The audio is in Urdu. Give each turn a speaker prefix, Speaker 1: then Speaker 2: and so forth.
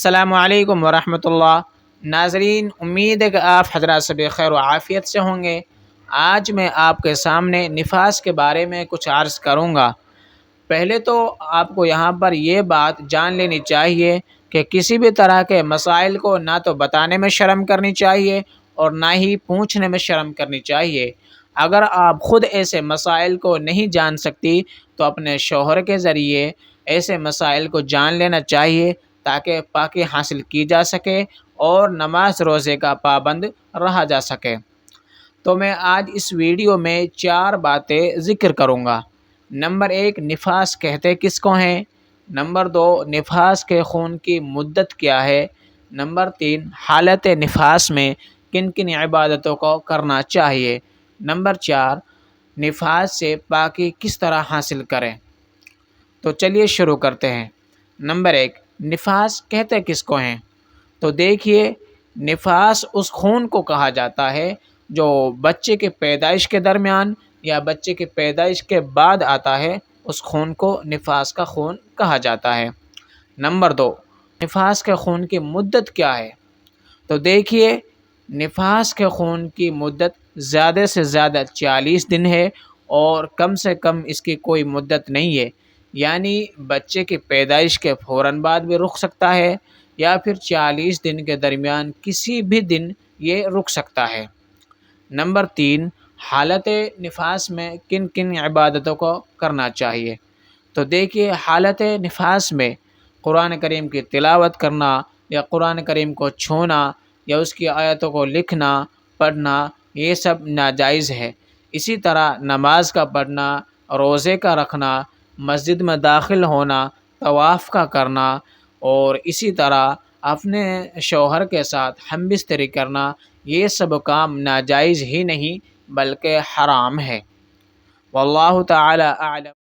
Speaker 1: السلام علیکم ورحمۃ اللہ۔ ناظرین، امید ہے کہ آپ حضرات سب خیر و عافیت سے ہوں گے۔ آج میں آپ کے سامنے نفاس کے بارے میں کچھ عرض کروں گا۔ پہلے تو آپ کو یہاں پر یہ بات جان لینی چاہیے کہ کسی بھی طرح کے مسائل کو نہ تو بتانے میں شرم کرنی چاہیے اور نہ ہی پوچھنے میں شرم کرنی چاہیے۔ اگر آپ خود ایسے مسائل کو نہیں جان سکتی تو اپنے شوہر کے ذریعے ایسے مسائل کو جان لینا چاہیے تاکہ پاکی حاصل کی جا سکے اور نماز روزے کا پابند رہا جا سکے۔ تو میں آج اس ویڈیو میں 4 باتیں ذکر کروں گا۔ نمبر 1، نفاس کہتے کس کو ہیں؟ نمبر 2، نفاس کے خون کی مدت کیا ہے؟ نمبر 3، حالت نفاس میں کن کن عبادتوں کو کرنا چاہیے؟ نمبر 4، نفاس سے پاکی کس طرح حاصل کریں؟ تو چلیے شروع کرتے ہیں۔ نمبر 1، نفاس کہتے کس کو ہیں؟ تو دیکھیے، نفاس اس خون کو کہا جاتا ہے جو بچے کے پیدائش کے درمیان یا بچے کے پیدائش کے بعد آتا ہے، اس خون کو نفاس کا خون کہا جاتا ہے۔ نمبر 2، نفاس کے خون کی مدت کیا ہے؟ تو دیکھیے، نفاس کے خون کی مدت زیادہ سے زیادہ 40 دن ہے اور کم سے کم اس کی کوئی مدت نہیں ہے، یعنی بچے کی پیدائش کے فوراً بعد بھی رک سکتا ہے یا پھر 40 دن کے درمیان کسی بھی دن یہ رک سکتا ہے۔ نمبر 3، حالت نفاس میں کن کن عبادتوں کو کرنا چاہیے؟ تو دیکھیے، حالت نفاس میں قرآن کریم کی تلاوت کرنا یا قرآن کریم کو چھونا یا اس کی آیتوں کو لکھنا پڑھنا، یہ سب ناجائز ہے۔ اسی طرح نماز کا پڑھنا، روزے کا رکھنا، مسجد میں داخل ہونا، طواف کا کرنا اور اسی طرح اپنے شوہر کے ساتھ ہم بستری کرنا، یہ سب کام ناجائز ہی نہیں بلکہ حرام ہے۔ واللہ تعالی اعلم۔